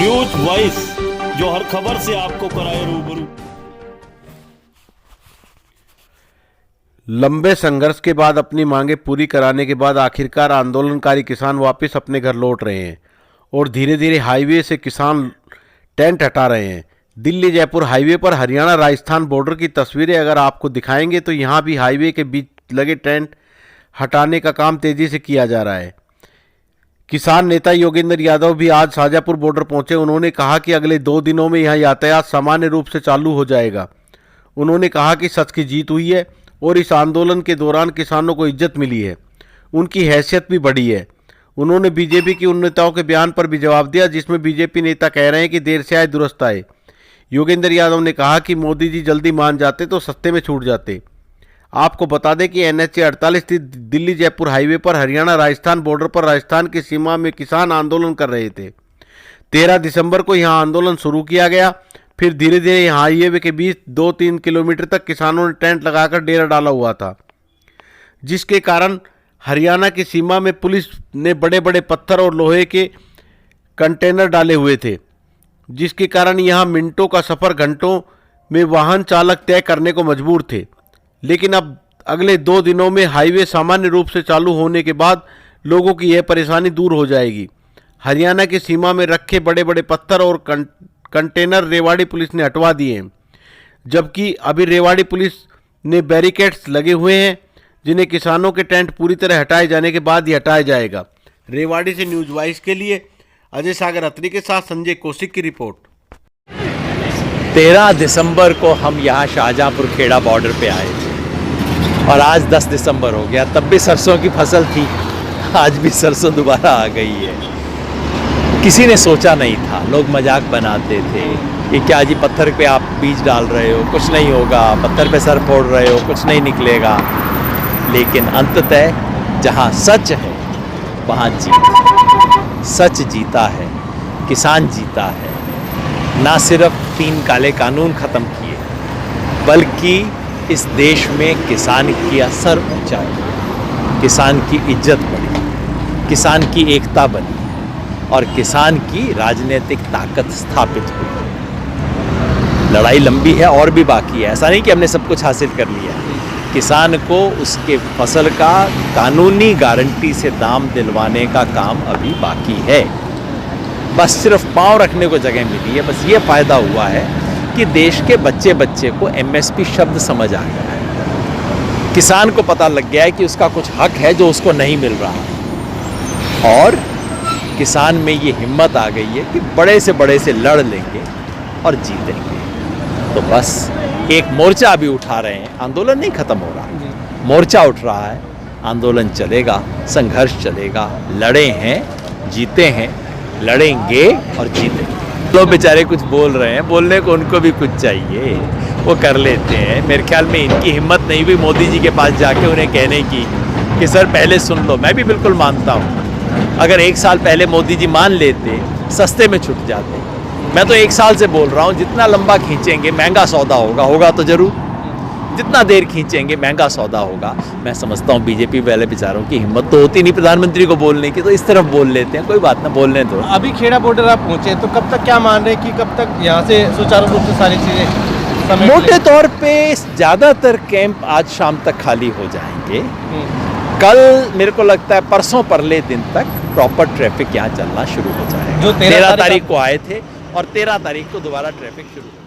News voice, जो हर खबर से आपको कराए रूबरू। लंबे संघर्ष के बाद अपनी मांगे पूरी कराने के बाद आखिरकार आंदोलनकारी किसान वापस अपने घर लौट रहे हैं और धीरे धीरे हाईवे से किसान टेंट हटा रहे हैं। दिल्ली जयपुर हाईवे पर हरियाणा राजस्थान बॉर्डर की तस्वीरें अगर आपको दिखाएंगे तो यहाँ भी हाईवे के बीच लगे टेंट हटाने का काम तेजी से किया जा रहा है। किसान नेता योगेंद्र यादव भी आज शाजापुर बॉर्डर पहुंचे। उन्होंने कहा कि अगले 2 दिनों में यहाँ यातायात सामान्य रूप से चालू हो जाएगा। उन्होंने कहा कि सच की जीत हुई है और इस आंदोलन के दौरान किसानों को इज्जत मिली है, उनकी हैसियत भी बढ़ी है। उन्होंने बीजेपी की उन नेताओं के बयान पर भी जवाब दिया जिसमें बीजेपी नेता कह रहे हैं कि देर से आए दुरुस्त आए। योगेंद्र यादव ने कहा कि मोदी जी जल्दी मान जाते तो सस्ते में छूट जाते। आपको बता दें कि NH 48 स्थित दिल्ली जयपुर हाईवे पर हरियाणा राजस्थान बॉर्डर पर राजस्थान की सीमा में किसान आंदोलन कर रहे थे। 13 दिसंबर को यहां आंदोलन शुरू किया गया। फिर धीरे धीरे यहाँ हाईवे के बीच 2-3 किलोमीटर तक किसानों ने टेंट लगाकर डेरा डाला हुआ था, जिसके कारण हरियाणा की सीमा में पुलिस ने बड़े बड़े पत्थर और लोहे के कंटेनर डाले हुए थे, जिसके कारण यहाँ मिनटों का सफ़र घंटों में वाहन चालक तय करने को मजबूर थे। लेकिन अब अगले 2 दिनों में हाईवे सामान्य रूप से चालू होने के बाद लोगों की यह परेशानी दूर हो जाएगी। हरियाणा की सीमा में रखे बड़े बड़े पत्थर और कंटेनर रेवाड़ी पुलिस ने हटवा दिए हैं, जबकि अभी रेवाड़ी पुलिस ने बैरिकेड्स लगे हुए हैं, जिन्हें किसानों के टेंट पूरी तरह हटाए जाने के बाद ही हटाया जाएगा। रेवाड़ी से न्यूज वाइस के लिए अजय सागर अत्री के साथ संजय कौशिक की रिपोर्ट। 13 दिसंबर को हम यहाँ शाहजहाँपुर खेड़ा बॉर्डर पे आए थे और आज 10 दिसंबर हो गया। तब भी सरसों की फसल थी, आज भी सरसों दोबारा आ गई है। किसी ने सोचा नहीं था, लोग मजाक बनाते थे कि क्या जी पत्थर पे आप बीज डाल रहे हो, कुछ नहीं होगा, पत्थर पे सर फोड़ रहे हो, कुछ नहीं निकलेगा। लेकिन अंततः जहाँ सच है वहाँ जीत, सच जीता है, किसान जीता है। ना सिर्फ 3 काले कानून ख़त्म किए, बल्कि इस देश में किसान की असर ऊंचा है, किसान की इज्जत बढ़ी, किसान की एकता बनी और किसान की राजनीतिक ताकत स्थापित हुई। लड़ाई लंबी है और भी बाकी है, ऐसा नहीं कि हमने सब कुछ हासिल कर लिया। किसान को उसके फसल का कानूनी गारंटी से दाम दिलवाने का काम अभी बाकी है। बस सिर्फ पाँव रखने को जगह मिली है। बस ये फ़ायदा हुआ है कि देश के बच्चे बच्चे को MSP शब्द समझ आ गया है। किसान को पता लग गया है कि उसका कुछ हक है जो उसको नहीं मिल रहा, और किसान में ये हिम्मत आ गई है कि बड़े से लड़ लेंगे और जीतेंगे। तो बस एक मोर्चा अभी उठा रहे हैं, आंदोलन नहीं खत्म हो रहा, मोर्चा उठ रहा है, आंदोलन चलेगा, संघर्ष चलेगा। लड़े हैं, जीते हैं, लड़ेंगे और जीतेंगे। लोग बेचारे कुछ बोल रहे हैं, बोलने को उनको भी कुछ चाहिए, वो कर लेते हैं। मेरे ख्याल में इनकी हिम्मत नहीं हुई मोदी जी के पास जाके उन्हें कहने की कि सर पहले सुन लो। मैं भी बिल्कुल मानता हूँ, अगर 1 साल पहले मोदी जी मान लेते, सस्ते में छूट जाते। मैं तो 1 साल से बोल रहा हूँ, जितना लंबा खींचेंगे महंगा सौदा होगा, होगा तो जरूर। जितना देर खींचेंगे महंगा सौदा होगा। मैं समझता हूँ बीजेपी वाले बेचारों की हिम्मत तो होती नहीं प्रधानमंत्री को बोलने की, तो इस तरफ बोल लेते हैं, कोई बात ना, बोलने दो। अभी खेड़ा बॉर्डर आप पहुँचे तो कब तक क्या मान रहे हैं कि कब तक यहाँ से सुचारू रूप से सारी चीज़ें? मोटे तौर पे ज़्यादातर कैंप आज शाम तक खाली हो जाएंगे। कल मेरे को लगता है परसों परले दिन तक प्रॉपर ट्रैफिक यहाँ चलना शुरू हो जाएगा। जो 13 तारीख को आए थे और 13 तारीख को दोबारा ट्रैफिक शुरू हो